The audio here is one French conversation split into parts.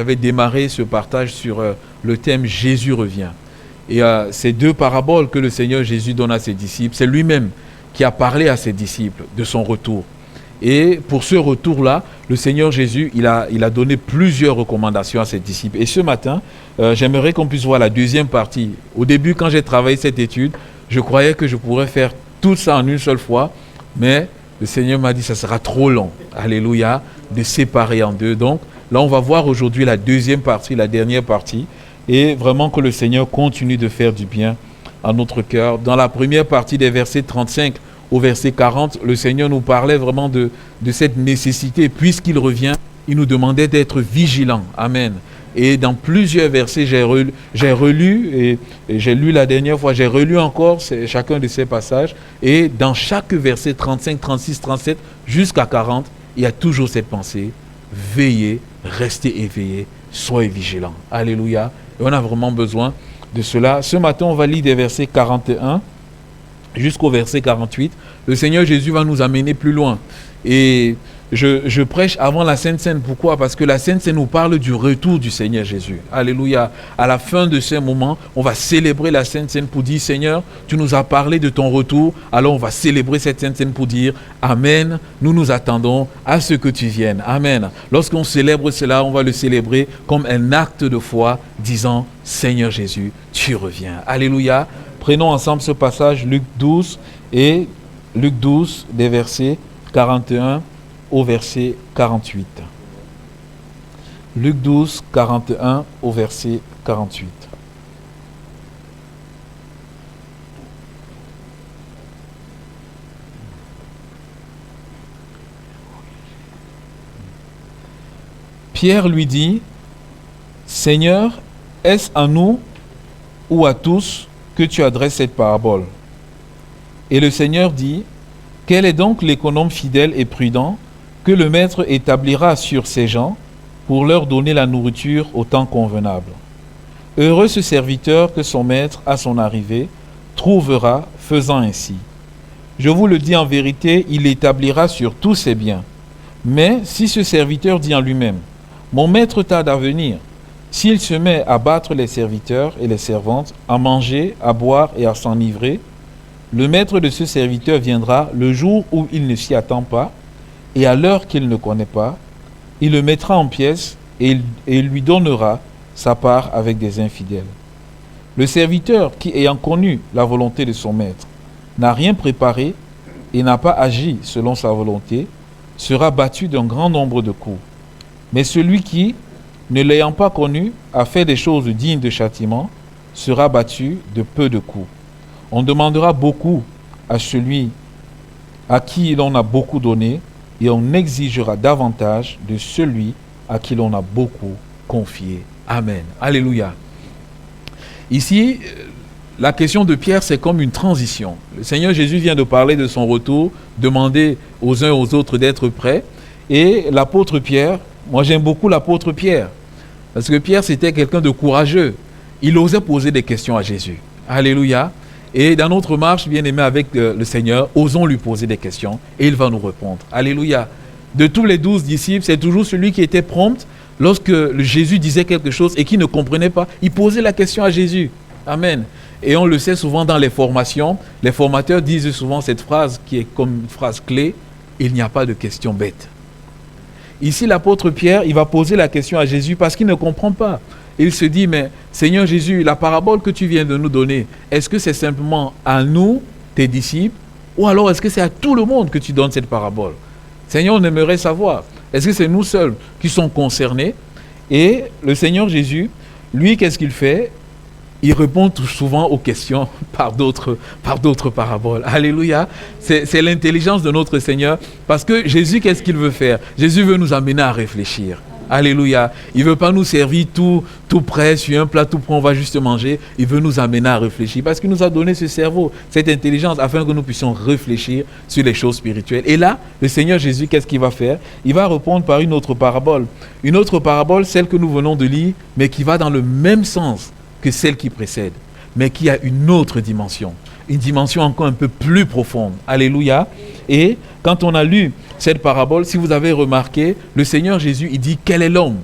j'avais démarré ce partage sur le thème « Jésus revient ». Et ces deux paraboles que le Seigneur Jésus donne à ses disciples, c'est lui-même qui a parlé à ses disciples de son retour. Et pour ce retour-là, le Seigneur Jésus, il a donné plusieurs recommandations à ses disciples. Et ce matin, j'aimerais qu'on puisse voir la deuxième partie. Au début, quand j'ai travaillé cette étude, je croyais que je pourrais faire tout ça en une seule fois, mais le Seigneur m'a dit que ça sera trop long, alléluia, de séparer en deux. Donc là, on va voir aujourd'hui la deuxième partie, la dernière partie, et vraiment que le Seigneur continue de faire du bien à notre cœur. Dans la première partie des versets 35 au verset 40, le Seigneur nous parlait vraiment de cette nécessité. Puisqu'il revient, il nous demandait d'être vigilants. Amen. Et dans plusieurs versets, j'ai relu, et j'ai lu la dernière fois, j'ai relu encore chacun de ces passages. Et dans chaque verset 35, 36, 37, jusqu'à 40, il y a toujours cette pensée. Veillez, restez éveillés, soyez vigilants. Alléluia. Et on a vraiment besoin de cela. Ce matin, on va lire des versets 41 jusqu'au verset 48. Le Seigneur Jésus va nous amener plus loin. Et je prêche avant la Sainte Seine. Pourquoi? Parce que la Sainte Seine nous parle du retour du Seigneur Jésus. Alléluia. À la fin de ce moment, on va célébrer la Sainte Seine pour dire, Seigneur, tu nous as parlé de ton retour. Alors on va célébrer cette Sainte Seine pour dire, Amen, nous nous attendons à ce que tu viennes. Amen. Lorsqu'on célèbre cela, on va le célébrer comme un acte de foi, disant, Seigneur Jésus, tu reviens. Alléluia. Prenons ensemble ce passage, Luc 12, et Luc 12, des versets 41 au verset 48. Luc 12, 41 au verset 48. Pierre lui dit, Seigneur, est-ce à nous ou à tous que tu adresses cette parabole? Et le Seigneur dit, quel est donc l'économe fidèle et prudent que le maître établira sur ses gens pour leur donner la nourriture au temps convenable? Heureux ce serviteur que son maître, à son arrivée, trouvera faisant ainsi. Je vous le dis en vérité, il l'établira sur tous ses biens. Mais si ce serviteur dit en lui-même, mon maître tarde à venir, s'il se met à battre les serviteurs et les servantes, à manger, à boire et à s'enivrer, le maître de ce serviteur viendra le jour où il ne s'y attend pas, et à l'heure qu'il ne connaît pas, il le mettra en pièces et il lui donnera sa part avec des infidèles. Le serviteur qui, ayant connu la volonté de son maître, n'a rien préparé et n'a pas agi selon sa volonté, sera battu d'un grand nombre de coups. Mais celui qui, ne l'ayant pas connu, a fait des choses dignes de châtiment, sera battu de peu de coups. On demandera beaucoup à celui à qui l'on a beaucoup donné, et on exigera davantage de celui à qui l'on a beaucoup confié. Amen. Alléluia. Ici, la question de Pierre, c'est comme une transition. Le Seigneur Jésus vient de parler de son retour, demander aux uns et aux autres d'être prêts. Et l'apôtre Pierre, moi j'aime beaucoup l'apôtre Pierre, parce que Pierre c'était quelqu'un de courageux. Il osait poser des questions à Jésus. Alléluia. Et dans notre marche, bien aimé avec le Seigneur, osons lui poser des questions et il va nous répondre. Alléluia. De tous les 12 disciples, c'est toujours celui qui était prompt lorsque Jésus disait quelque chose et qui ne comprenait pas. Il posait la question à Jésus. Amen. Et on le sait souvent dans les formations, les formateurs disent souvent cette phrase qui est comme une phrase clé, il n'y a pas de question bête. Ici, l'apôtre Pierre, il va poser la question à Jésus parce qu'il ne comprend pas. Il se dit, mais Seigneur Jésus, la parabole que tu viens de nous donner, est-ce que c'est simplement à nous, tes disciples, ou alors est-ce que c'est à tout le monde que tu donnes cette parabole? Seigneur, on aimerait savoir, est-ce que c'est nous seuls qui sommes concernés? Et le Seigneur Jésus, lui, qu'est-ce qu'il fait? Il répond tout souvent aux questions par d'autres paraboles. Alléluia. C'est l'intelligence de notre Seigneur. Parce que Jésus, qu'est-ce qu'il veut faire? Jésus veut nous amener à réfléchir. Alléluia. Il ne veut pas nous servir tout prêt, sur un plat tout prêt, on va juste manger. Il veut nous amener à réfléchir. Parce qu'il nous a donné ce cerveau, cette intelligence, afin que nous puissions réfléchir sur les choses spirituelles. Et là, le Seigneur Jésus, qu'est-ce qu'il va faire? Il va répondre par une autre parabole. Une autre parabole, celle que nous venons de lire, mais qui va dans le même sens que celle qui précède, mais qui a une autre dimension. Une dimension encore un peu plus profonde. Alléluia. Et quand on a lu cette parabole, si vous avez remarqué, le Seigneur Jésus, il dit, quel est l'homme?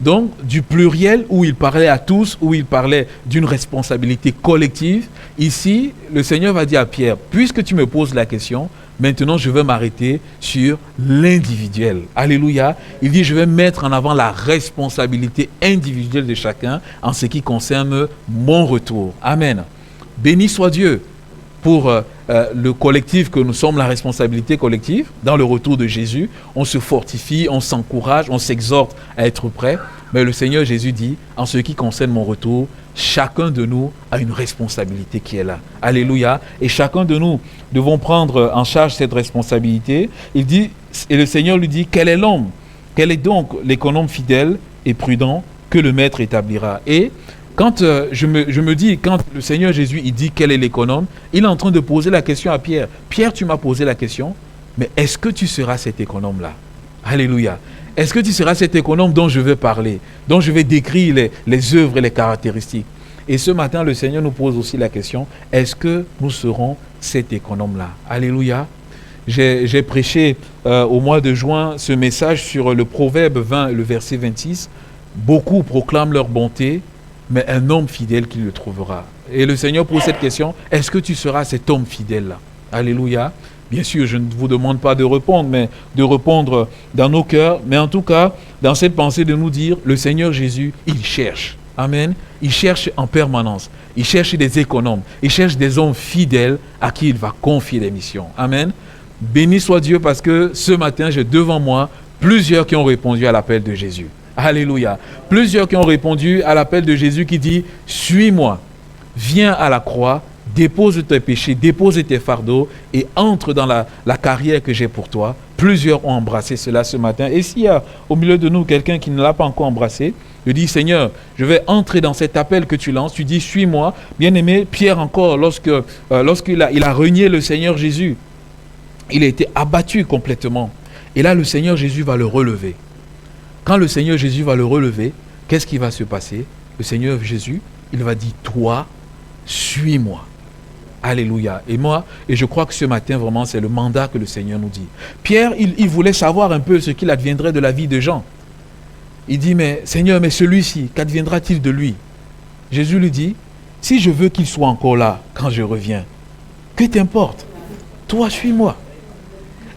Donc, du pluriel où il parlait à tous, où il parlait d'une responsabilité collective, ici, le Seigneur va dire à Pierre, puisque tu me poses la question, maintenant je vais m'arrêter sur l'individuel. Alléluia. Il dit, je vais mettre en avant la responsabilité individuelle de chacun en ce qui concerne mon retour. Amen. Béni soit Dieu pour le collectif que nous sommes, la responsabilité collective. Dans le retour de Jésus, on se fortifie, on s'encourage, on s'exhorte à être prêt. Mais le Seigneur Jésus dit, en ce qui concerne mon retour, chacun de nous a une responsabilité qui est là. Alléluia. Et chacun de nous devons prendre en charge cette responsabilité. Il dit, et le Seigneur lui dit, quel est l'homme? Quel est donc l'économe fidèle et prudent que le Maître établira? Et quand je me dis, quand le Seigneur Jésus il dit quel est l'économe, il est en train de poser la question à Pierre. Pierre, tu m'as posé la question, mais est-ce que tu seras cet économe-là? Alléluia. Est-ce que tu seras cet économe dont je vais parler, dont je vais décrire les œuvres et les caractéristiques? Et ce matin, le Seigneur nous pose aussi la question, est-ce que nous serons cet économe-là? Alléluia. J'ai prêché au mois de juin ce message sur le Proverbe 20, le verset 26. Beaucoup proclament leur bonté, mais un homme fidèle qui le trouvera. Et le Seigneur pose cette question, est-ce que tu seras cet homme fidèle-là? Alléluia. Bien sûr, je ne vous demande pas de répondre, mais de répondre dans nos cœurs. Mais en tout cas, dans cette pensée de nous dire, le Seigneur Jésus, il cherche. Amen. Il cherche en permanence. Il cherche des économes. Il cherche des hommes fidèles à qui il va confier des missions. Amen. Béni soit Dieu parce que ce matin, j'ai devant moi plusieurs qui ont répondu à l'appel de Jésus. Alléluia. Plusieurs qui ont répondu à l'appel de Jésus qui dit, suis-moi, viens à la croix, dépose tes péchés, dépose tes fardeaux et entre dans la carrière que j'ai pour toi. Plusieurs ont embrassé cela ce matin. Et s'il y a au milieu de nous quelqu'un qui ne l'a pas encore embrassé, je dis, Seigneur, je vais entrer dans cet appel que tu lances. Tu dis, suis-moi. Bien-aimé, Pierre encore, lorsqu'il a renié le Seigneur Jésus, il a été abattu complètement. Et là, le Seigneur Jésus va le relever. Quand le Seigneur Jésus va le relever, qu'est-ce qui va se passer? Le Seigneur Jésus, il va dire, toi, suis-moi. Alléluia. Et je crois que ce matin, vraiment, c'est le mandat que le Seigneur nous dit. Pierre, il voulait savoir un peu ce qu'il adviendrait de la vie de Jean. Il dit, mais Seigneur, mais celui-ci, qu'adviendra-t-il de lui? Jésus lui dit, si je veux qu'il soit encore là quand je reviens, que t'importe? Toi, suis-moi.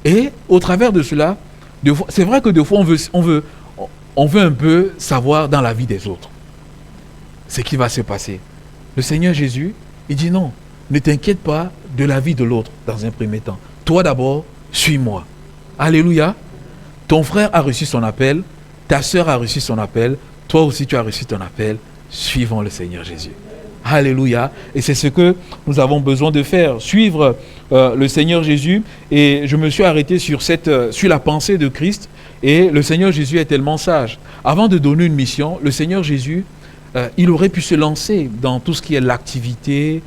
Et au travers de cela, c'est vrai que des fois, on veut un peu savoir dans la vie des autres ce qui va se passer. Le Seigneur Jésus, il dit non, ne t'inquiète pas de la vie de l'autre dans un premier temps. Toi d'abord, suis-moi. Alléluia. Ton frère a reçu son appel, ta sœur a reçu son appel, toi aussi tu as reçu ton appel, suivons le Seigneur Jésus. Alléluia. Et c'est ce que nous avons besoin de faire, suivre le Seigneur Jésus. Et je me suis arrêté sur la pensée de Christ. Et le Seigneur Jésus est tellement sage. Avant de donner une mission, le Seigneur Jésus, il aurait pu se lancer dans tout ce qui est l'activité,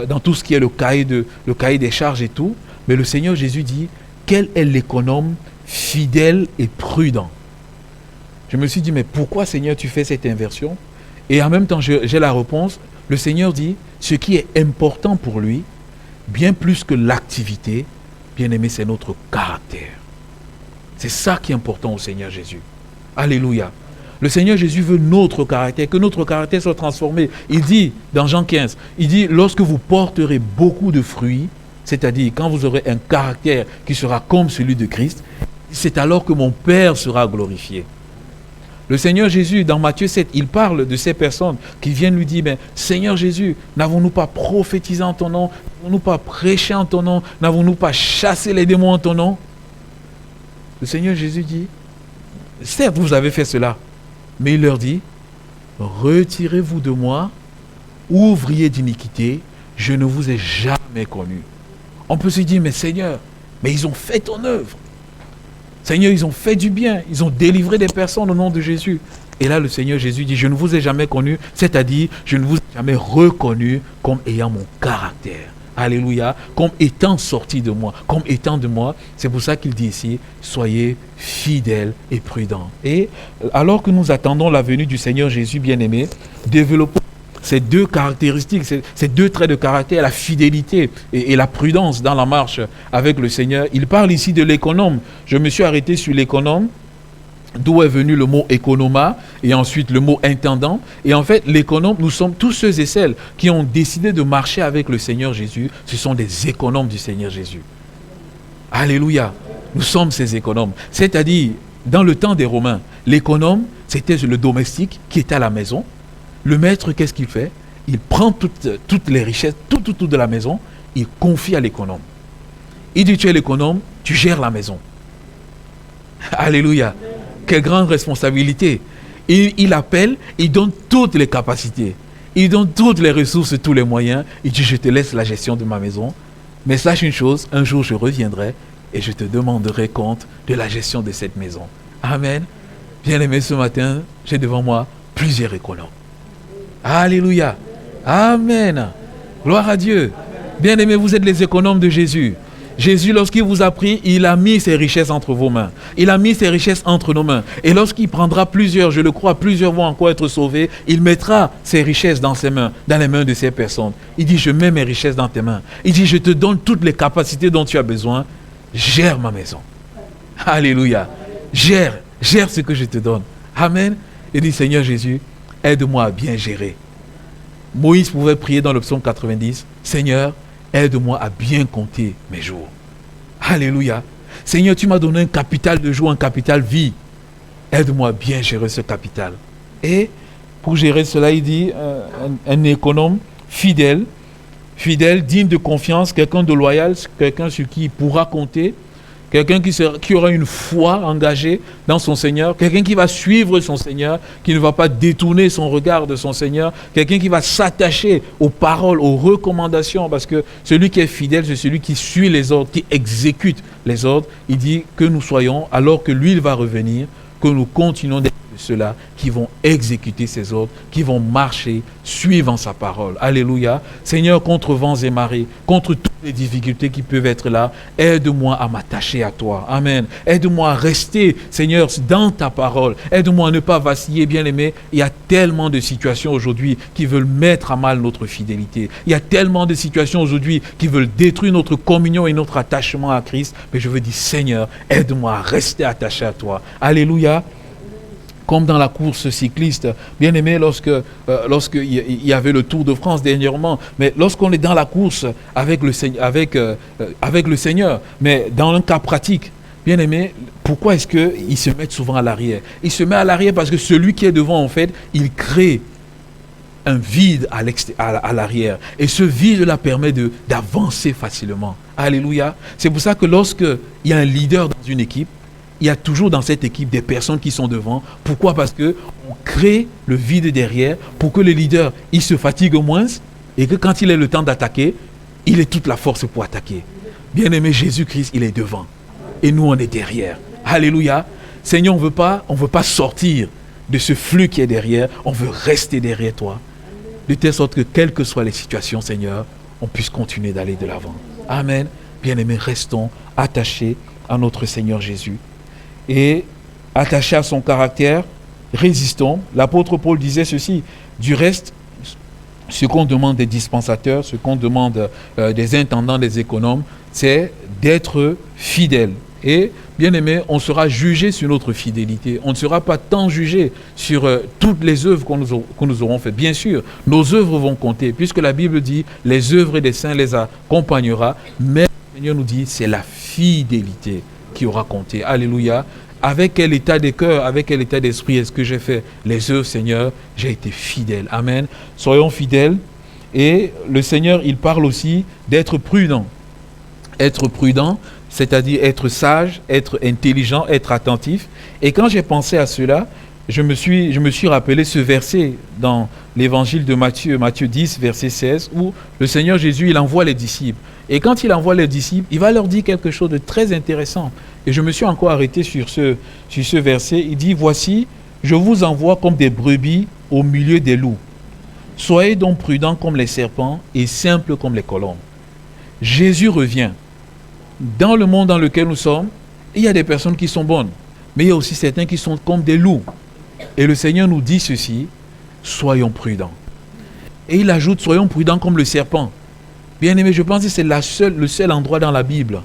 dans tout ce qui est le cahier des charges et tout. Mais le Seigneur Jésus dit, quel est l'économe fidèle et prudent? Je me suis dit, mais pourquoi Seigneur tu fais cette inversion? Et en même temps, j'ai la réponse. Le Seigneur dit, ce qui est important pour lui, bien plus que l'activité, bien aimé, c'est notre caractère. C'est ça qui est important au Seigneur Jésus. Alléluia. Le Seigneur Jésus veut notre caractère, que notre caractère soit transformé. Il dit, dans Jean 15, il dit, lorsque vous porterez beaucoup de fruits, c'est-à-dire quand vous aurez un caractère qui sera comme celui de Christ, c'est alors que mon Père sera glorifié. Le Seigneur Jésus, dans Matthieu 7, il parle de ces personnes qui viennent lui dire, mais Seigneur Jésus, n'avons-nous pas prophétisé en ton nom? N'avons-nous pas prêché en ton nom? N'avons-nous pas chassé les démons en ton nom? Le Seigneur Jésus dit, certes, vous avez fait cela, mais il leur dit, retirez-vous de moi, ouvriers d'iniquité, je ne vous ai jamais connu. On peut se dire, mais Seigneur, mais ils ont fait ton œuvre. Seigneur, ils ont fait du bien, ils ont délivré des personnes au nom de Jésus. Et là, le Seigneur Jésus dit, je ne vous ai jamais connu, c'est-à-dire, je ne vous ai jamais reconnu comme ayant mon caractère. Alléluia, comme étant sorti de moi, comme étant de moi. C'est pour ça qu'il dit ici, soyez fidèles et prudents. Et alors que nous attendons la venue du Seigneur Jésus bien-aimé, développons ces deux caractéristiques, ces deux traits de caractère, la fidélité et la prudence dans la marche avec le Seigneur. Il parle ici de l'économe. Je me suis arrêté sur l'économe. d'où est venu le mot économa et ensuite le mot intendant. Et en fait, l'économe, nous sommes tous ceux et celles qui ont décidé de marcher avec le Seigneur Jésus. Ce sont des économes du Seigneur Jésus. Alléluia. Nous sommes ces économes. C'est-à-dire, dans le temps des Romains, l'économe, c'était le domestique qui était à la maison. Le maître, qu'est-ce qu'il fait? Il prend toutes les richesses, tout de la maison, il confie à l'économe. Il dit, tu es l'économe, tu gères la maison. Alléluia. Quelle grande responsabilité. Il appelle, il donne toutes les capacités. Il donne toutes les ressources, tous les moyens. Il dit, je te laisse la gestion de ma maison. Mais sache une chose, un jour je reviendrai et je te demanderai compte de la gestion de cette maison. Amen. Bien-aimé, ce matin, j'ai devant moi plusieurs économes. Alléluia. Amen. Gloire à Dieu. Bien-aimé, vous êtes les économes de Jésus. Jésus, lorsqu'il vous a pris, il a mis ses richesses entre vos mains. Il a mis ses richesses entre nos mains. Et lorsqu'il prendra plusieurs, je le crois, plusieurs vont encore être sauvés, il mettra ses richesses dans ses mains, dans les mains de ces personnes. Il dit, je mets mes richesses dans tes mains. Il dit, je te donne toutes les capacités dont tu as besoin. Gère ma maison. Alléluia. Gère ce que je te donne. Amen. Il dit, Seigneur Jésus, aide-moi à bien gérer. Moïse pouvait prier dans le psaume 90, Seigneur, aide-moi à bien compter mes jours. Alléluia. Seigneur, tu m'as donné un capital de jour, un capital vie. Aide-moi à bien gérer ce capital. Et pour gérer cela, il dit un économe fidèle, digne de confiance, quelqu'un de loyal, quelqu'un sur qui il pourra compter, quelqu'un qui aura une foi engagée dans son Seigneur, quelqu'un qui va suivre son Seigneur, qui ne va pas détourner son regard de son Seigneur, quelqu'un qui va s'attacher aux paroles, aux recommandations, parce que celui qui est fidèle, c'est celui qui suit les ordres, qui exécute les ordres. Il dit que nous soyons, alors que lui, il va revenir, que nous continuons d'être ceux-là qui vont exécuter ses ordres, qui vont marcher, suivant sa parole. Alléluia. Seigneur, contre vents et marées, contre toutes les difficultés qui peuvent être là, aide-moi à m'attacher à toi. Amen. Aide-moi à rester, Seigneur, dans ta parole. Aide-moi à ne pas vaciller, bien-aimé. Il y a tellement de situations aujourd'hui qui veulent mettre à mal notre fidélité. Il y a tellement de situations aujourd'hui qui veulent détruire notre communion et notre attachement à Christ. Mais je veux dire, Seigneur, aide-moi à rester attaché à toi. Alléluia. Comme dans la course cycliste, bien aimé, lorsqu'il y avait le Tour de France dernièrement, mais lorsqu'on est dans la course avec le Seigneur, mais dans un cas pratique, bien aimé, pourquoi est-ce qu'il se met souvent à l'arrière? Il se met à l'arrière parce que celui qui est devant, en fait, il crée un vide à l'arrière. Et ce vide-là permet d'avancer facilement. Alléluia. C'est pour ça que lorsqu'il y a un leader dans une équipe, il y a toujours dans cette équipe des personnes qui sont devant. Pourquoi? Parce qu'on crée le vide derrière pour que le leader, il se fatigue moins et que quand il ait le temps d'attaquer, il ait toute la force pour attaquer. Bien-aimé, Jésus-Christ, il est devant. Et nous, on est derrière. Alléluia. Seigneur, on ne veut pas sortir de ce flux qui est derrière. On veut rester derrière toi. De telle sorte que, quelles que soient les situations, Seigneur, on puisse continuer d'aller de l'avant. Amen. Bien-aimés, restons attachés à notre Seigneur Jésus. Et attachés à son caractère, résistons. L'apôtre Paul disait ceci, du reste, ce qu'on demande des dispensateurs, ce qu'on demande des intendants, des économes, c'est d'être fidèles. Et, bien aimé, on sera jugé sur notre fidélité. On ne sera pas tant jugé sur toutes les œuvres que nous aurons faites. Bien sûr, nos œuvres vont compter, puisque la Bible dit, les œuvres des saints les accompagnera, mais le Seigneur nous dit, c'est la fidélité qui aura compté. Alléluia. Avec quel état de cœur, avec quel état d'esprit est-ce que j'ai fait les œuvres, Seigneur? J'ai été fidèle. Amen. Soyons fidèles. Et le Seigneur, il parle aussi d'être prudent. Être prudent, c'est-à-dire être sage, être intelligent, être attentif. Et quand j'ai pensé à cela, je me suis rappelé ce verset dans l'évangile de Matthieu, Matthieu 10, verset 16, où le Seigneur Jésus, il envoie les disciples. Et quand il envoie les disciples, il va leur dire quelque chose de très intéressant. Et je me suis encore arrêté sur ce verset. Il dit, voici, je vous envoie comme des brebis au milieu des loups. Soyez donc prudents comme les serpents et simples comme les colombes. Jésus revient. Dans le monde dans lequel nous sommes, il y a des personnes qui sont bonnes, mais il y a aussi certains qui sont comme des loups. Et le Seigneur nous dit ceci, soyons prudents. Et il ajoute, soyons prudents comme le serpent. Bien aimé, je pense que c'est le seul endroit dans la Bible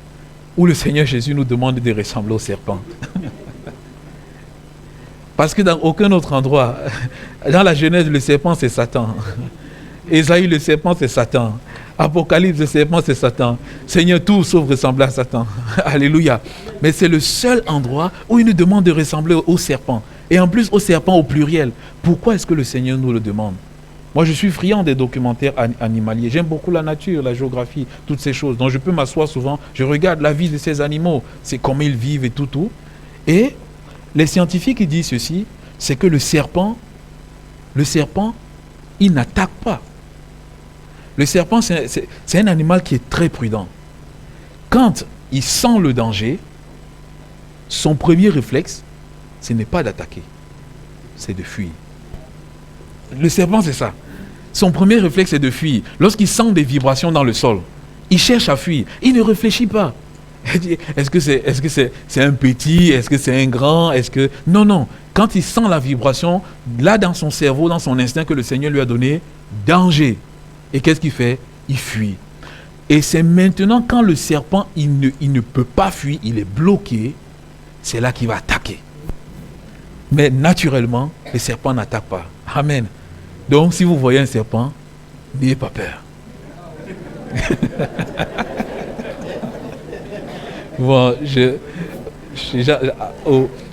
où le Seigneur Jésus nous demande de ressembler au serpent. Parce que dans aucun autre endroit, dans la Genèse, le serpent, c'est Satan. Ésaïe, le serpent, c'est Satan. Apocalypse, le serpent, c'est Satan. Seigneur, tout sauf ressembler à Satan. Alléluia. Mais c'est le seul endroit où il nous demande de ressembler au serpent. Et en plus, au serpent au pluriel. Pourquoi est-ce que le Seigneur nous le demande? Moi, je suis friand des documentaires animaliers. J'aime beaucoup la nature, la géographie, toutes ces choses. Donc, je peux m'asseoir souvent, je regarde la vie de ces animaux. C'est comment ils vivent et tout. Et les scientifiques, ils disent ceci, c'est que le serpent, il n'attaque pas. Le serpent, c'est un animal qui est très prudent. Quand il sent le danger, son premier réflexe, ce n'est pas d'attaquer, c'est de fuir. Le serpent, c'est ça. Son premier réflexe, c'est de fuir. Lorsqu'il sent des vibrations dans le sol, il cherche à fuir. Il ne réfléchit pas. Est-ce que c'est un petit? Est-ce que c'est un grand? Non. Quand il sent la vibration, là dans son cerveau, dans son instinct que le Seigneur lui a donné, danger. Et qu'est-ce qu'il fait? Il fuit. Et c'est maintenant quand le serpent, il ne peut pas fuir, il est bloqué, c'est là qu'il va attaquer. Mais naturellement, le serpent n'attaque pas. Amen. Donc si vous voyez un serpent, n'ayez pas peur. Bon,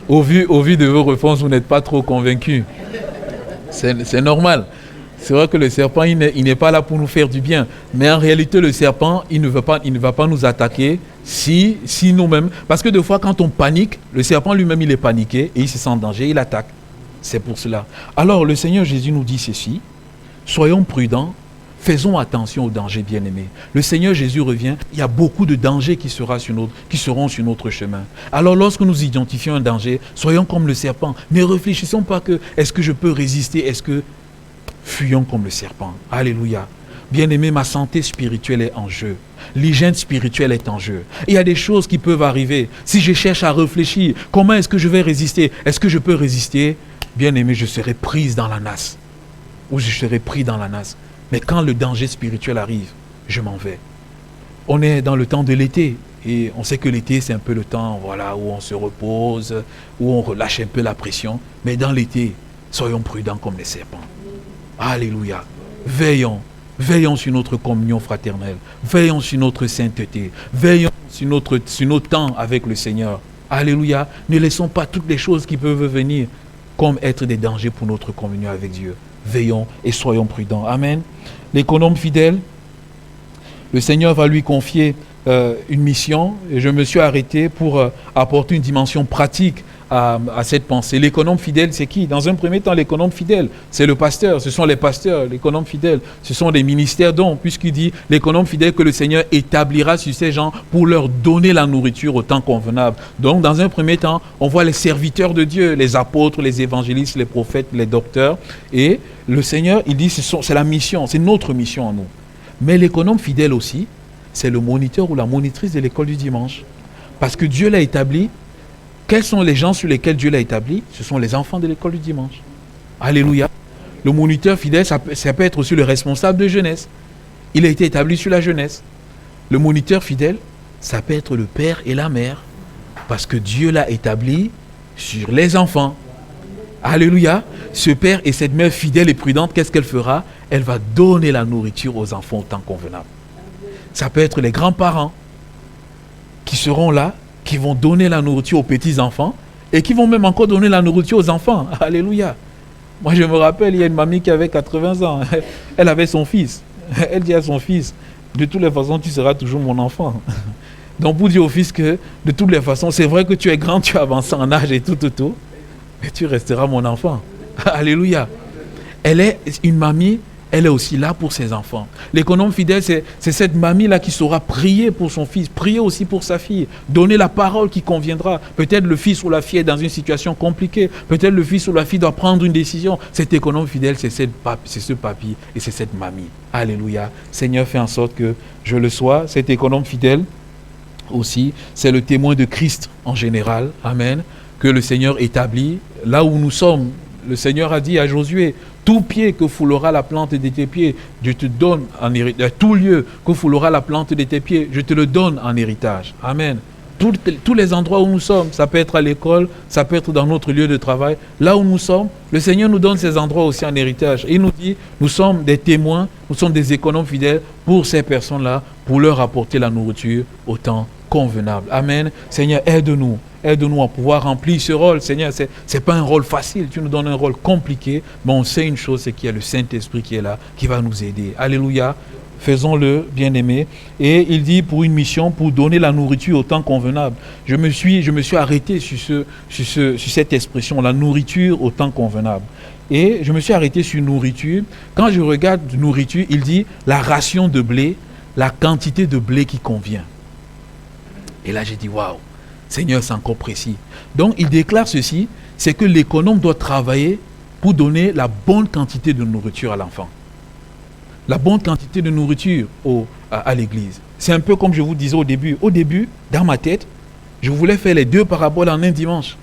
au vu de vos réponses, vous n'êtes pas trop convaincus. C'est normal. C'est vrai que le serpent, il n'est pas là pour nous faire du bien. Mais en réalité, le serpent, il ne va pas nous attaquer si nous-mêmes... Parce que des fois, quand on panique, le serpent lui-même, il est paniqué et il se sent en danger, il attaque. C'est pour cela. Alors, le Seigneur Jésus nous dit ceci. Soyons prudents, faisons attention aux dangers, bien-aimés. Le Seigneur Jésus revient, il y a beaucoup de dangers qui seront sur notre chemin. Alors, lorsque nous identifions un danger, soyons comme le serpent. Ne réfléchissons pas que, est-ce que je peux résister? Fuyons comme le serpent. Alléluia. Bien-aimé, ma santé spirituelle est en jeu. L'hygiène spirituelle est en jeu. Il y a des choses qui peuvent arriver. Si je cherche à réfléchir, comment est-ce que je vais résister? Est-ce que je peux résister? Bien-aimé, je serai prise dans la nasse. Ou je serai pris dans la nasse. Mais quand le danger spirituel arrive, je m'en vais. On est dans le temps de l'été. Et on sait que l'été, c'est un peu le temps où on se repose, où on relâche un peu la pression. Mais dans l'été, soyons prudents comme les serpents. Alléluia. Veillons sur notre communion fraternelle. Veillons sur notre sainteté. Veillons sur notre temps avec le Seigneur. Alléluia. Ne laissons pas toutes les choses qui peuvent venir comme être des dangers pour notre communion avec Dieu. Veillons et soyons prudents. Amen. L'économe fidèle, le Seigneur va lui confier une mission. Et je me suis arrêté pour apporter une dimension pratique à cette pensée. L'économe fidèle, c'est qui? Dans un premier temps, l'économe fidèle, c'est le pasteur. Ce sont les pasteurs, l'économe fidèle. Ce sont des ministères dont, puisqu'il dit l'économe fidèle que le Seigneur établira sur ces gens pour leur donner la nourriture au temps convenable. Donc, dans un premier temps, on voit les serviteurs de Dieu, les apôtres, les évangélistes, les prophètes, les docteurs. Et le Seigneur, il dit, c'est la mission, c'est notre mission à nous. Mais l'économe fidèle aussi, c'est le moniteur ou la monitrice de l'école du dimanche. Parce que Dieu l'a établi. Quels sont les gens sur lesquels Dieu l'a établi? Ce sont les enfants de l'école du dimanche. Alléluia. Le moniteur fidèle, ça peut être aussi le responsable de jeunesse. Il a été établi sur la jeunesse. Le moniteur fidèle, ça peut être le père et la mère. Parce que Dieu l'a établi sur les enfants. Alléluia. Ce père et cette mère fidèle et prudente, qu'est-ce qu'elle fera? Elle va donner la nourriture aux enfants au temps convenable. Ça peut être les grands-parents qui seront là, qui vont donner la nourriture aux petits-enfants et qui vont même encore donner la nourriture aux enfants. Alléluia. Moi, je me rappelle, il y a une mamie qui avait 80 ans. Elle avait son fils. Elle dit à son fils, de toutes les façons, tu seras toujours mon enfant. Donc, pour dire au fils que, de toutes les façons, c'est vrai que tu es grand, tu avances en âge et tout, mais tu resteras mon enfant. Alléluia. Elle est une mamie, elle est aussi là pour ses enfants. L'économe fidèle, c'est cette mamie-là qui saura prier pour son fils, prier aussi pour sa fille, donner la parole qui conviendra. Peut-être le fils ou la fille est dans une situation compliquée. Peut-être le fils ou la fille doit prendre une décision. Cet économe fidèle, c'est ce papy et c'est cette mamie. Alléluia. Seigneur, fais en sorte que je le sois. Cet économe fidèle aussi, c'est le témoin de Christ en général. Amen. Que le Seigneur établit là où nous sommes. Le Seigneur a dit à Josué, tout pied que foulera la plante de tes pieds, je te donne en héritage. Tout lieu que foulera la plante de tes pieds, je te le donne en héritage. Amen. tous les endroits où nous sommes. Ça peut être à l'école, ça peut être dans notre lieu de travail. Là où nous sommes, le Seigneur nous donne ces endroits aussi en héritage. Et il nous dit, nous sommes des témoins, nous sommes des économes fidèles pour ces personnes-là, pour leur apporter la nourriture au temps convenable. Amen. Seigneur, aide-nous. Aide-nous à pouvoir remplir ce rôle. Seigneur, ce n'est pas un rôle facile. Tu nous donnes un rôle compliqué. Mais on sait une chose, c'est qu'il y a le Saint-Esprit qui est là, qui va nous aider. Alléluia. Faisons-le, bien-aimés. Et il dit pour une mission, pour donner la nourriture au temps convenable. Je me suis arrêté sur cette expression, la nourriture au temps convenable. Et je me suis arrêté sur nourriture. Quand je regarde nourriture, il dit la ration de blé, la quantité de blé qui convient. Et là, j'ai dit, waouh, Seigneur, c'est encore précis. Donc, il déclare ceci, c'est que l'économe doit travailler pour donner la bonne quantité de nourriture à l'enfant. La bonne quantité de nourriture à l'église. C'est un peu comme je vous disais au début. Au début, dans ma tête, je voulais faire les 2 paraboles en un dimanche.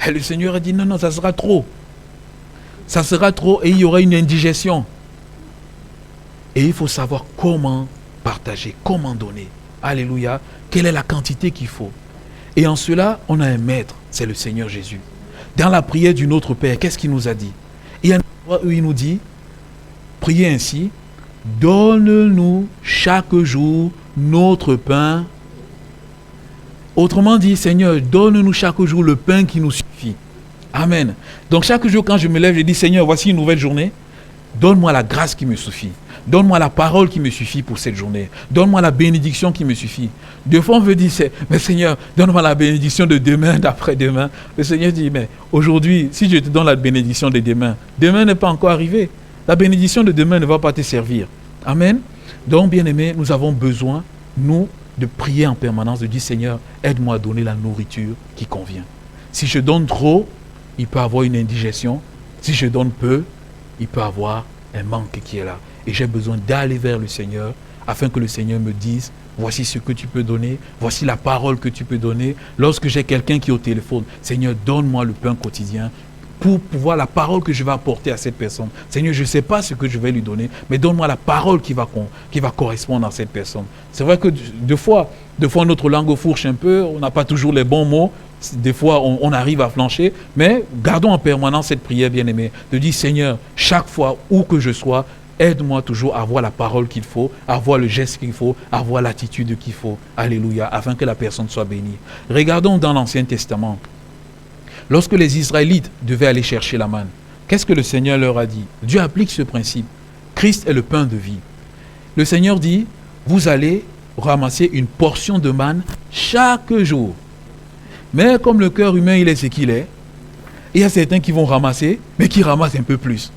Et le Seigneur a dit, non, ça sera trop. Ça sera trop et il y aura une indigestion. Et il faut savoir comment partager, comment donner. Alléluia. Quelle est la quantité qu'il faut? Et en cela, on a un maître, c'est le Seigneur Jésus. Dans la prière du Notre Père, qu'est-ce qu'il nous a dit? Il y a un endroit où il nous dit, priez ainsi, donne-nous chaque jour notre pain. Autrement dit, Seigneur, donne-nous chaque jour le pain qui nous suffit. Amen. Donc chaque jour quand je me lève, je dis, Seigneur, voici une nouvelle journée. Donne-moi la grâce qui me suffit. Donne-moi la parole qui me suffit pour cette journée. Donne-moi la bénédiction qui me suffit. Des fois, on veut dire, mais Seigneur, donne-moi la bénédiction de demain, d'après-demain. Le Seigneur dit, mais aujourd'hui, si je te donne la bénédiction de demain, demain n'est pas encore arrivé. La bénédiction de demain ne va pas te servir. Amen. Donc, bien-aimés, nous avons besoin, nous, de prier en permanence, de dire, Seigneur, aide-moi à donner la nourriture qui convient. Si je donne trop, il peut y avoir une indigestion. Si je donne peu, il peut y avoir un manque qui est là. Et j'ai besoin d'aller vers le Seigneur afin que le Seigneur me dise, voici ce que tu peux donner, voici la parole que tu peux donner. Lorsque j'ai quelqu'un qui est au téléphone, Seigneur, donne-moi le pain quotidien pour pouvoir la parole que je vais apporter à cette personne. Seigneur, je ne sais pas ce que je vais lui donner, mais donne-moi la parole qui va correspondre à cette personne. C'est vrai que deux fois notre langue fourche un peu, on n'a pas toujours les bons mots. Des fois, on arrive à flancher, mais gardons en permanence cette prière, bien-aimée, de dire, Seigneur, chaque fois où que je sois, aide-moi toujours à avoir la parole qu'il faut, à avoir le geste qu'il faut, à avoir l'attitude qu'il faut. Alléluia, afin que la personne soit bénie. Regardons dans l'Ancien Testament. Lorsque les Israélites devaient aller chercher la manne, qu'est-ce que le Seigneur leur a dit? Dieu applique ce principe. Christ est le pain de vie. Le Seigneur dit, vous allez ramasser une portion de manne chaque jour. Mais comme le cœur humain, il est ce qu'il est, il y a certains qui vont ramasser, mais qui ramassent un peu plus.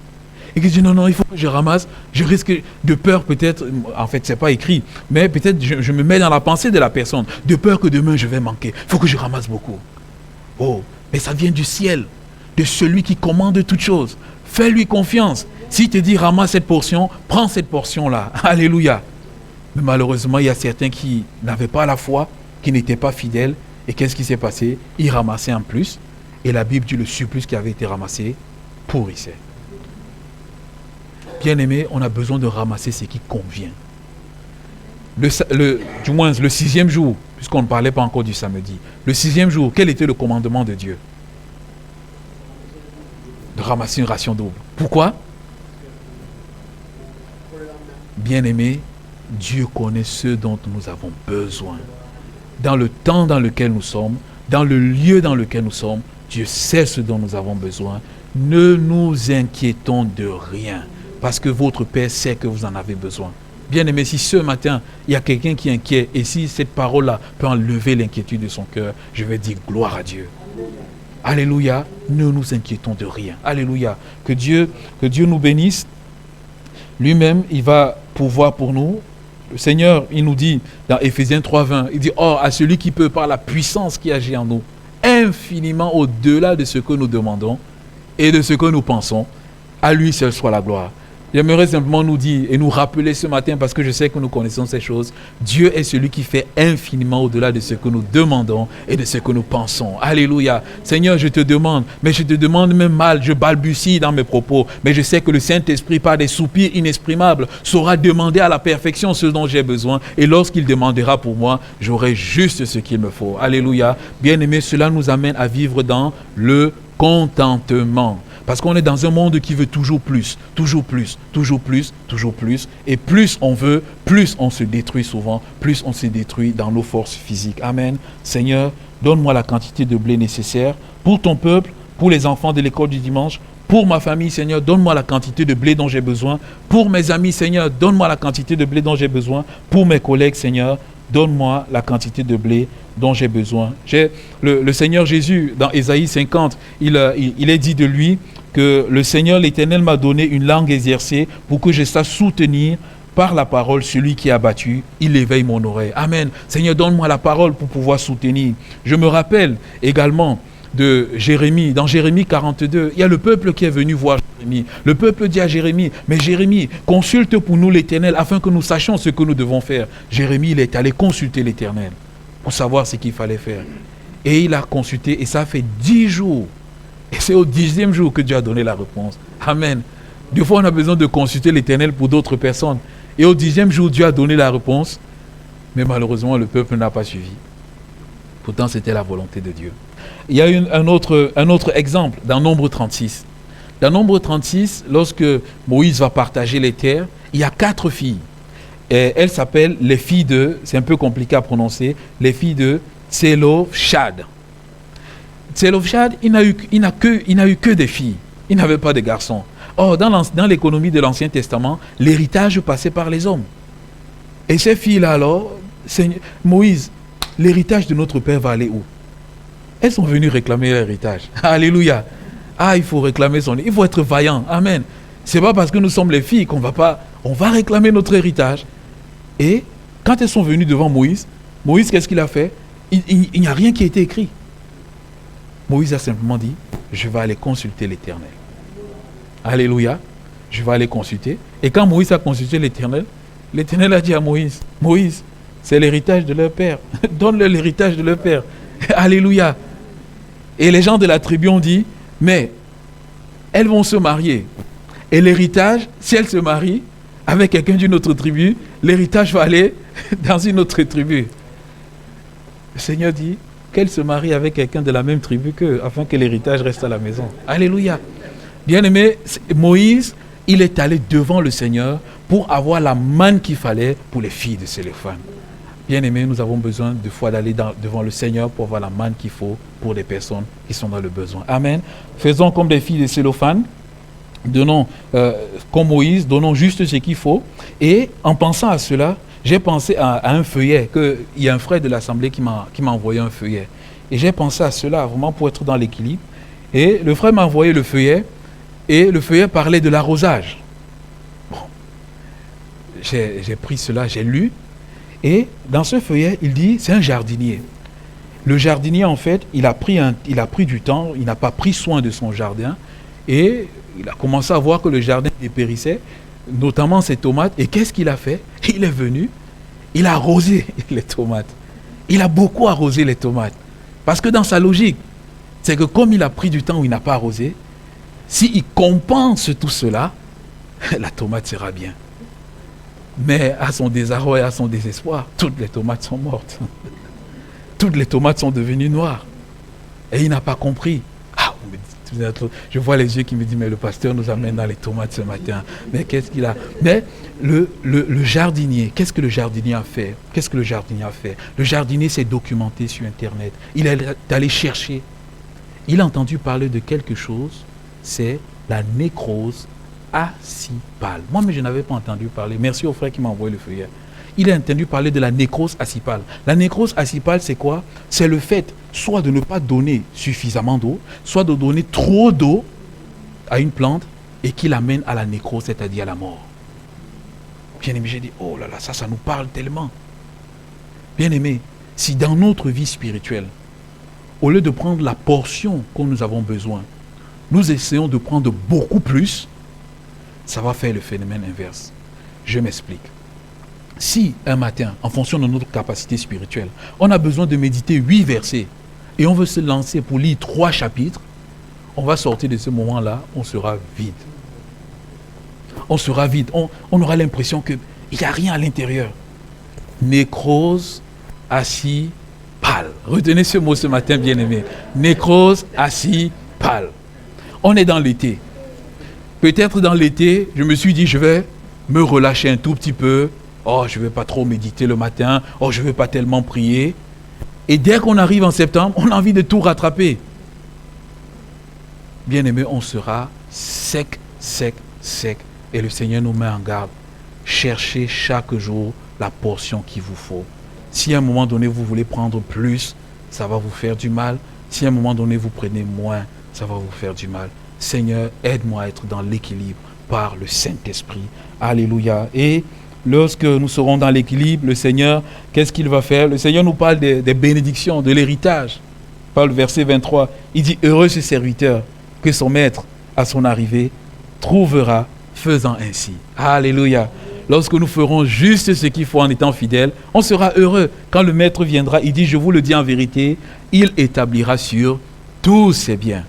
Et qui disent, non, il faut que je ramasse, je risque de peur peut-être, en fait, c'est pas écrit, mais peut-être je me mets dans la pensée de la personne, de peur que demain je vais manquer. Il faut que je ramasse beaucoup. Oh, mais ça vient du ciel, de celui qui commande toutes choses. Fais-lui confiance. S'il te dit, ramasse cette portion, prends cette portion-là. Alléluia. Mais malheureusement, il y a certains qui n'avaient pas la foi, qui n'étaient pas fidèles. Et qu'est-ce qui s'est passé? Ils ramassaient en plus. Et la Bible dit le surplus qui avait été ramassé pourrissait. Bien-aimé, on a besoin de ramasser ce qui convient. Du moins, le 6e jour, puisqu'on ne parlait pas encore du samedi, le 6e jour, quel était le commandement de Dieu? De ramasser une ration double. Pourquoi? Bien-aimé, Dieu connaît ce dont nous avons besoin. Dans le temps dans lequel nous sommes, dans le lieu dans lequel nous sommes, Dieu sait ce dont nous avons besoin. Ne nous inquiétons de rien, parce que votre Père sait que vous en avez besoin. Bien-aimé, si ce matin, il y a quelqu'un qui est inquiet, et si cette parole-là peut enlever l'inquiétude de son cœur, je vais dire gloire à Dieu. Alléluia, ne nous inquiétons de rien. Alléluia, que Dieu nous bénisse. Lui-même, il va pouvoir pour nous. Le Seigneur, il nous dit dans Éphésiens 3:20, il dit, or à celui qui peut par la puissance qui agit en nous, infiniment au-delà de ce que nous demandons et de ce que nous pensons, à lui seul soit la gloire. J'aimerais simplement nous dire et nous rappeler ce matin, parce que je sais que nous connaissons ces choses. Dieu est celui qui fait infiniment au-delà de ce que nous demandons et de ce que nous pensons. Alléluia. Seigneur, je te demande, mais je te demande même mal, je balbutie dans mes propos, mais je sais que le Saint-Esprit, par des soupirs inexprimables, saura demander à la perfection ce dont j'ai besoin. Et lorsqu'il demandera pour moi, j'aurai juste ce qu'il me faut. Alléluia. Bien-aimés, cela nous amène à vivre dans le contentement. Parce qu'on est dans un monde qui veut toujours plus, toujours plus, toujours plus, toujours plus. Et plus on veut, plus on se détruit souvent, plus on se détruit dans nos forces physiques. Amen. Seigneur, donne-moi la quantité de blé nécessaire pour ton peuple, pour les enfants de l'école du dimanche, pour ma famille, Seigneur, donne-moi la quantité de blé dont j'ai besoin. Pour mes amis, Seigneur, donne-moi la quantité de blé dont j'ai besoin. Pour mes collègues, Seigneur, donne-moi la quantité de blé dont j'ai besoin. Le Seigneur Jésus, dans Ésaïe 50, il est dit de lui que le Seigneur l'Éternel m'a donné une langue exercée pour que je sache soutenir par la parole celui qui a battu, il éveille mon oreille. Amen. Seigneur, donne-moi la parole pour pouvoir soutenir. Je me rappelle également de Jérémie. Dans Jérémie 42, il y a le peuple qui est venu voir Jérémie. Le peuple dit à Jérémie, mais Jérémie, consulte pour nous l'Éternel afin que nous sachions ce que nous devons faire. Jérémie, il est allé consulter l'Éternel pour savoir ce qu'il fallait faire. Et il a consulté et ça fait 10 jours. Et c'est au 10e jour que Dieu a donné la réponse. Amen. Des fois, on a besoin de consulter l'Éternel pour d'autres personnes. Et au 10e jour, Dieu a donné la réponse. Mais malheureusement, le peuple n'a pas suivi. Pourtant, c'était la volonté de Dieu. Il y a un autre exemple dans Nombre 36. Dans Nombre 36, lorsque Moïse va partager les terres, il y a 4 filles. Et elles s'appellent les filles de, c'est un peu compliqué à prononcer, les filles de Tselofshad. Tselofshad, il n'a eu que des filles. Il n'avait pas de garçons. Or, dans l'économie de l'Ancien Testament, l'héritage passait par les hommes. Et ces filles-là, alors, Moïse, l'héritage de notre père va aller où? Elles sont venues réclamer l'héritage. Alléluia. Ah, il faut réclamer il faut être vaillant. Amen. C'est pas parce que nous sommes les filles qu'on va pas... On va réclamer notre héritage. Et quand elles sont venues devant Moïse, Moïse, qu'est-ce qu'il a fait? Il n'y a rien qui a été écrit. Moïse a simplement dit, je vais aller consulter l'Éternel. Alléluia. Je vais aller consulter. Et quand Moïse a consulté l'Éternel, l'Éternel a dit à Moïse, Moïse, c'est l'héritage de leur père. Donne-leur l'héritage de leur père. Alléluia. Et les gens de la tribu ont dit, mais elles vont se marier. Et l'héritage, si elles se marient avec quelqu'un d'une autre tribu, l'héritage va aller dans une autre tribu. Le Seigneur dit qu'elles se marient avec quelqu'un de la même tribu qu'eux, afin que l'héritage reste à la maison. Alléluia. Bien-aimé, Moïse, il est allé devant le Seigneur pour avoir la manne qu'il fallait pour les filles de Sélophane. Bien-aimés, nous avons besoin de fois d'aller devant le Seigneur pour avoir la manne qu'il faut pour les personnes qui sont dans le besoin. Amen. Faisons comme les filles de Sélophane. Donnons, comme Moïse, donnons juste ce qu'il faut. Et en pensant à cela, j'ai pensé à un feuillet. Il y a un frère de l'Assemblée qui m'a envoyé un feuillet. Et j'ai pensé à cela vraiment pour être dans l'équilibre. Et le frère m'a envoyé le feuillet. Et le feuillet parlait de l'arrosage. Bon. J'ai pris cela, j'ai lu. Et dans ce feuillet, il dit, c'est un jardinier. Le jardinier, en fait, il a pris du temps, il n'a pas pris soin de son jardin. Et il a commencé à voir que le jardin dépérissait, notamment ses tomates. Et qu'est-ce qu'il a fait? Il est venu, il a arrosé les tomates. Il a beaucoup arrosé les tomates. Parce que dans sa logique, c'est que comme il a pris du temps où il n'a pas arrosé, s'il compense tout cela, la tomate sera bien. Mais à son désarroi et à son désespoir, toutes les tomates sont mortes. Toutes les tomates sont devenues noires. Et il n'a pas compris. Ah, je vois les yeux qui me disent, mais le pasteur nous amène dans les tomates ce matin. Mais qu'est-ce qu'il a? Mais le jardinier, qu'est-ce que le jardinier a fait? Qu'est-ce que le jardinier a fait? Le jardinier s'est documenté sur Internet. Il est allé chercher. Il a entendu parler de quelque chose, c'est la nécrose acipale. Moi, mais je n'avais pas entendu parler. Merci au frère qui m'a envoyé le feuillet. Il a entendu parler de la nécrose acipale. La nécrose acipale, c'est quoi? C'est le fait soit de ne pas donner suffisamment d'eau, soit de donner trop d'eau à une plante et qui l'amène à la nécrose, c'est-à-dire à la mort. Bien-aimé, j'ai dit, oh là là, ça nous parle tellement. Bien-aimé, si dans notre vie spirituelle, au lieu de prendre la portion que nous avons besoin, nous essayons de prendre beaucoup plus, ça va faire le phénomène inverse. Je m'explique. Si un matin, en fonction de notre capacité spirituelle, on a besoin de méditer 8 versets et on veut se lancer pour lire 3 chapitres, on va sortir de ce moment-là, on sera vide. On sera vide. On aura l'impression qu'il n'y a rien à l'intérieur. Nécrose, assis, pâle. Retenez ce mot ce matin, bien-aimé. Nécrose, assis, pâle. On est dans l'été. Peut-être dans l'été, je me suis dit, je vais me relâcher un tout petit peu. Oh, je ne vais pas trop méditer le matin. Oh, je ne vais pas tellement prier. Et dès qu'on arrive en septembre, on a envie de tout rattraper. Bien-aimé, on sera sec, sec, sec. Et le Seigneur nous met en garde. Cherchez chaque jour la portion qu'il vous faut. Si à un moment donné, vous voulez prendre plus, ça va vous faire du mal. Si à un moment donné, vous prenez moins, ça va vous faire du mal. Seigneur, aide-moi à être dans l'équilibre par le Saint-Esprit. Alléluia. Et lorsque nous serons dans l'équilibre, le Seigneur, qu'est-ce qu'il va faire? Le Seigneur nous parle des bénédictions, de l'héritage. Par le verset 23, il dit, heureux ce serviteur que son maître, à son arrivée, trouvera faisant ainsi. Alléluia. Lorsque nous ferons juste ce qu'il faut en étant fidèles, on sera heureux. Quand le maître viendra, il dit, je vous le dis en vérité, il établira sur tous ses biens.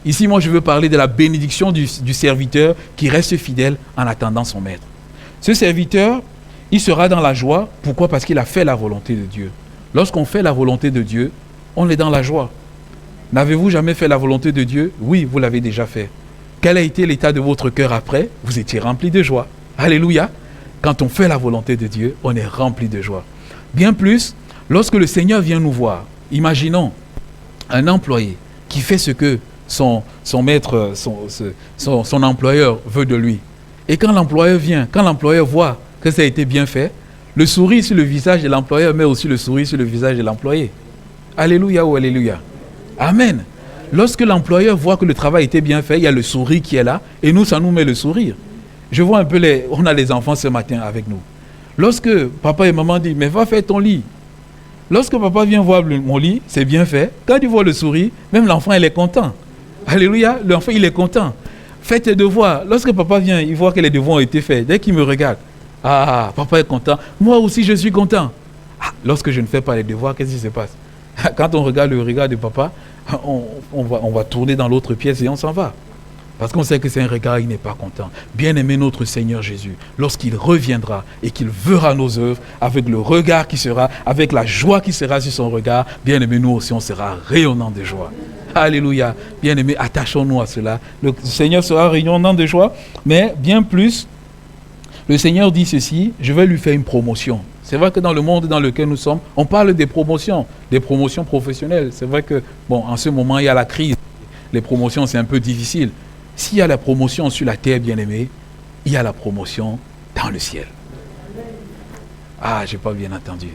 Ici, moi, je veux parler de la bénédiction du serviteur qui reste fidèle en attendant son maître. Ce serviteur, il sera dans la joie. Pourquoi? Parce qu'il a fait la volonté de Dieu. Lorsqu'on fait la volonté de Dieu, on est dans la joie. N'avez-vous jamais fait la volonté de Dieu? Oui, vous l'avez déjà fait. Quel a été l'état de votre cœur après? Vous étiez rempli de joie. Alléluia. Quand on fait la volonté de Dieu, on est rempli de joie. Bien plus, lorsque le Seigneur vient nous voir, imaginons un employé qui fait ce que son maître, son employeur veut de lui. Et quand l'employeur vient, quand l'employeur voit que ça a été bien fait, le sourire sur le visage de l'employeur met aussi le sourire sur le visage de l'employé. Alléluia ou alléluia. Amen. Lorsque l'employeur voit que le travail était bien fait, il y a le sourire qui est là, et nous, ça nous met le sourire. Je vois un peu on a les enfants ce matin avec nous. Lorsque papa et maman disent, mais va faire ton lit. Lorsque papa vient voir mon lit, c'est bien fait. Quand il voit le sourire, même l'enfant, il est content. Alléluia, l'enfant, il est content. Fais tes devoirs. Lorsque papa vient, il voit que les devoirs ont été faits. Dès qu'il me regarde, ah, papa est content. Moi aussi, je suis content. Ah, lorsque je ne fais pas les devoirs, qu'est-ce qui se passe? Quand on regarde le regard de papa, on va tourner dans l'autre pièce et on s'en va. Parce qu'on sait que c'est un regard, il n'est pas content. Bien-aimé notre Seigneur Jésus, lorsqu'il reviendra et qu'il verra nos œuvres, avec le regard qui sera, avec la joie qui sera sur son regard, bien-aimé, nous aussi, on sera rayonnant de joie. Alléluia. Bien-aimé, attachons-nous à cela. Le Seigneur sera rayonnant de joie, mais bien plus, le Seigneur dit ceci, je vais lui faire une promotion. C'est vrai que dans le monde dans lequel nous sommes, on parle des promotions professionnelles. C'est vrai que, bon, en ce moment, il y a la crise. Les promotions, c'est un peu difficile. S'il y a la promotion sur la terre, bien-aimé, il y a la promotion dans le ciel. Ah, je n'ai pas bien entendu.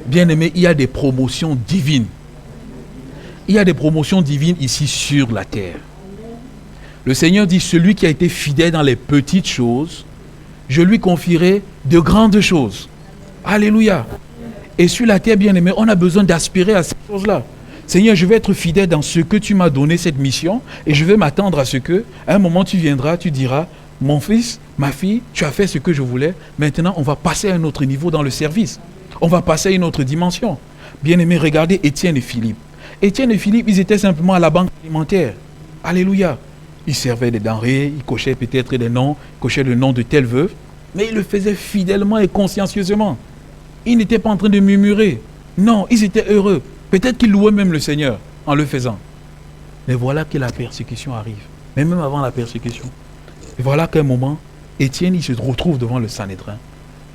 Bien-aimé, il y a des promotions divines. Il y a des promotions divines ici sur la terre. Le Seigneur dit, celui qui a été fidèle dans les petites choses, je lui confierai de grandes choses. Alléluia. Et sur la terre, bien-aimé, on a besoin d'aspirer à ces choses-là. Seigneur, je vais être fidèle dans ce que tu m'as donné, cette mission, et je vais m'attendre à ce que, à un moment, tu viendras, tu diras, mon fils, ma fille, tu as fait ce que je voulais, maintenant, on va passer à un autre niveau dans le service. On va passer à une autre dimension. Bien-aimé, regardez Étienne et Philippe. Étienne et Philippe, ils étaient simplement à la banque alimentaire. Alléluia. Ils servaient des denrées, ils cochaient peut-être des noms, ils cochaient le nom de telle veuve, mais ils le faisaient fidèlement et consciencieusement. Ils n'étaient pas en train de murmurer. Non, ils étaient heureux. Peut-être qu'ils louaient même le Seigneur en le faisant. Mais voilà que la persécution arrive. Mais même avant la persécution. Et voilà qu'à un moment, Étienne, il se retrouve devant le Sanhédrin,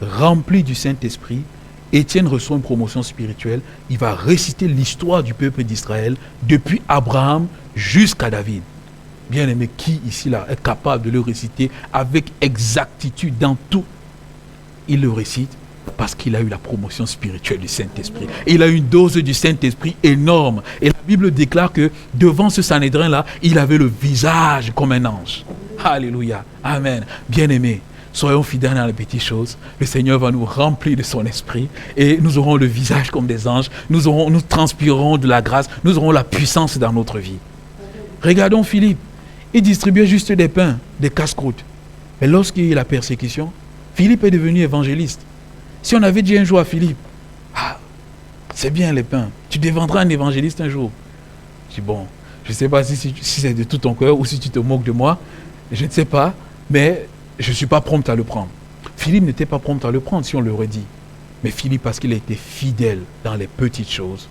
rempli du Saint-Esprit. Étienne reçoit une promotion spirituelle. Il va réciter l'histoire du peuple d'Israël depuis Abraham jusqu'à David. Bien-aimé, qui ici là est capable de le réciter avec exactitude dans tout? Il le récite parce qu'il a eu la promotion spirituelle du Saint-Esprit. Il a eu une dose du Saint-Esprit énorme. Et la Bible déclare que devant ce Sanhédrin-là, il avait le visage comme un ange. Alléluia. Amen. Bien-aimés, soyons fidèles dans les petites choses. Le Seigneur va nous remplir de son esprit et nous aurons le visage comme des anges. Nous transpirerons de la grâce. Nous aurons la puissance dans notre vie. Regardons Philippe. Il distribuait juste des pains, des casse-croûtes. Mais lorsqu'il y a eu la persécution, Philippe est devenu évangéliste. Si on avait dit un jour à Philippe, ah, c'est bien les pains, tu deviendras un évangéliste un jour. Je dis bon, je ne sais pas si c'est de tout ton cœur ou si tu te moques de moi, je ne sais pas, mais je ne suis pas prompt à le prendre. Philippe n'était pas prompt à le prendre si on l'aurait dit. Mais Philippe, parce qu'il a été fidèle dans les petites choses,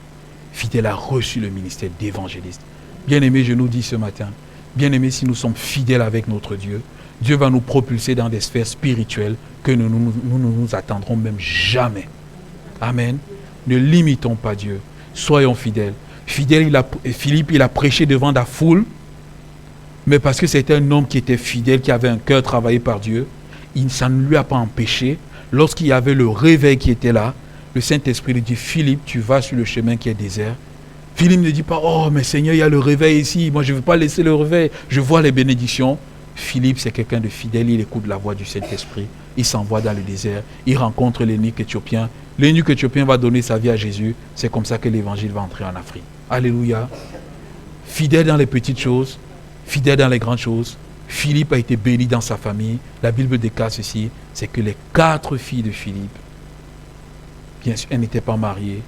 fidèle a reçu le ministère d'évangéliste. Bien-aimé, je nous dis ce matin, bien-aimé, si nous sommes fidèles avec notre Dieu, Dieu va nous propulser dans des sphères spirituelles que nous ne nous attendrons même jamais. Amen. Ne limitons pas Dieu. Soyons fidèles. Philippe, il a prêché devant la foule, mais parce que c'était un homme qui était fidèle, qui avait un cœur travaillé par Dieu, ça ne lui a pas empêché. Lorsqu'il y avait le réveil qui était là, le Saint-Esprit lui dit, Philippe, tu vas sur le chemin qui est désert. Philippe ne dit pas, oh mais Seigneur, il y a le réveil ici, moi je ne veux pas laisser le réveil, je vois les bénédictions. Philippe, c'est quelqu'un de fidèle, il écoute la voix du Saint-Esprit, il s'envoie dans le désert, il rencontre l'eunuque éthiopien. L'eunuque éthiopien va donner sa vie à Jésus, c'est comme ça que l'évangile va entrer en Afrique. Alléluia. Fidèle dans les petites choses, fidèle dans les grandes choses. Philippe a été béni dans sa famille. La Bible déclare ceci, c'est que les 4 filles de Philippe, bien sûr, elles n'étaient pas mariées.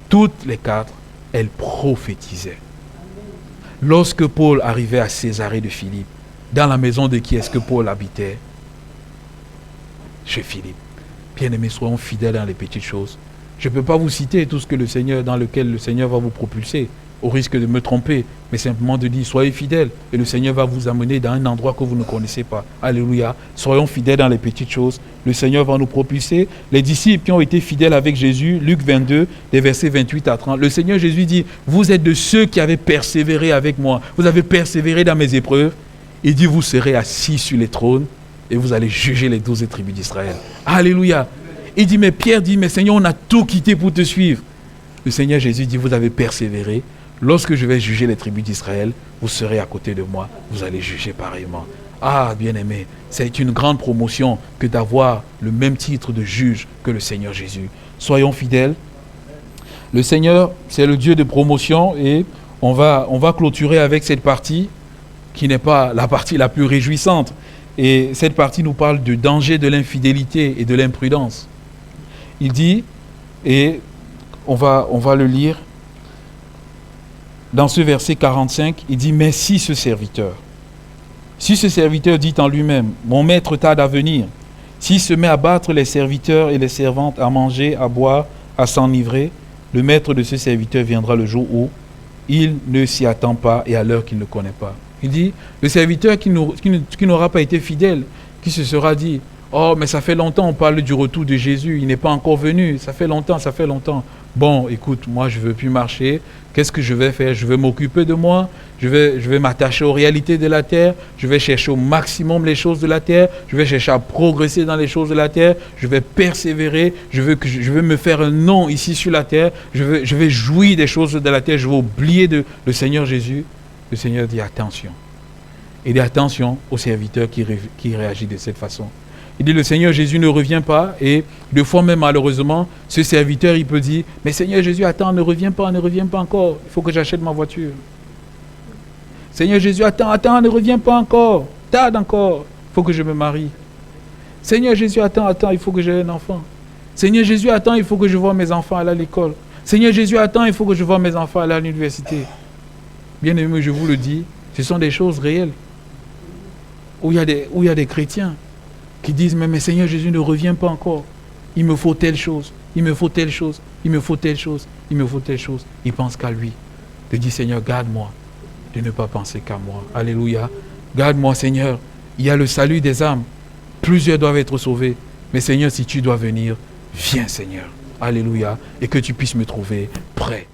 Toutes les 4, elles prophétisaient. Lorsque Paul arrivait à Césarée de Philippe, dans la maison de qui est-ce que Paul habitait? Chez Philippe. Bien-aimés, soyons fidèles dans les petites choses. Je ne peux pas vous citer tout ce que dans lequel le Seigneur va vous propulser, au risque de me tromper, mais simplement de dire, soyez fidèles, et le Seigneur va vous amener dans un endroit que vous ne connaissez pas. Alléluia. Soyons fidèles dans les petites choses. Le Seigneur va nous propulser. Les disciples qui ont été fidèles avec Jésus, Luc 22, des versets 28 à 30, le Seigneur Jésus dit, vous êtes de ceux qui avaient persévéré avec moi. Vous avez persévéré dans mes épreuves. Il dit, vous serez assis sur les trônes et vous allez juger les 12 tribus d'Israël. Alléluia. Il dit, mais Pierre dit, mais Seigneur, on a tout quitté pour te suivre. Le Seigneur Jésus dit, vous avez persévéré. Lorsque je vais juger les tribus d'Israël, vous serez à côté de moi, vous allez juger pareillement. Ah, bien-aimé, c'est une grande promotion que d'avoir le même titre de juge que le Seigneur Jésus. Soyons fidèles. Le Seigneur, c'est le Dieu de promotion et on va clôturer avec cette partie qui n'est pas la partie la plus réjouissante. Et cette partie nous parle du danger de l'infidélité et de l'imprudence. Il dit, et on va le lire, dans ce verset 45, il dit, mais si ce serviteur dit en lui-même, mon maître tarde à venir, s'il se met à battre les serviteurs et les servantes, à manger, à boire, à s'enivrer, le maître de ce serviteur viendra le jour où il ne s'y attend pas et à l'heure qu'il ne connaît pas. Il dit, le serviteur qui n'aura pas été fidèle, qui se sera dit, oh mais ça fait longtemps, on parle du retour de Jésus, il n'est pas encore venu, ça fait longtemps. Bon, écoute, moi je ne veux plus marcher, qu'est-ce que je vais faire? Je vais m'occuper de moi, je vais m'attacher aux réalités de la terre, je vais chercher au maximum les choses de la terre, je vais chercher à progresser dans les choses de la terre, je vais persévérer, je vais me faire un nom ici sur la terre, je vais jouir des choses de la terre, je vais oublier le Seigneur Jésus. Le Seigneur dit attention. Il dit attention aux serviteurs qui réagissent de cette façon. Il dit le Seigneur Jésus ne revient pas et deux fois même malheureusement, ce serviteur il peut dire mais Seigneur Jésus attends, ne reviens pas encore, il faut que j'achète ma voiture. Seigneur Jésus attends, ne reviens pas encore, tarde encore, il faut que je me marie. Seigneur Jésus attends, il faut que j'aie un enfant. Seigneur Jésus attends, il faut que je voie mes enfants aller à l'école. Seigneur Jésus attends, il faut que je voie mes enfants aller à l'université. Bien-aimés, je vous le dis, ce sont des choses réelles. Où il y a des chrétiens qui disent, mais Seigneur Jésus ne revient pas encore. Il me faut telle chose, il me faut telle chose, il me faut telle chose, il me faut telle chose. Il pense qu'à lui. Il dit, Seigneur, garde-moi de ne pas penser qu'à moi. Alléluia. Garde-moi, Seigneur. Il y a le salut des âmes. Plusieurs doivent être sauvés. Mais Seigneur, si tu dois venir, viens, Seigneur. Alléluia. Et que tu puisses me trouver prêt.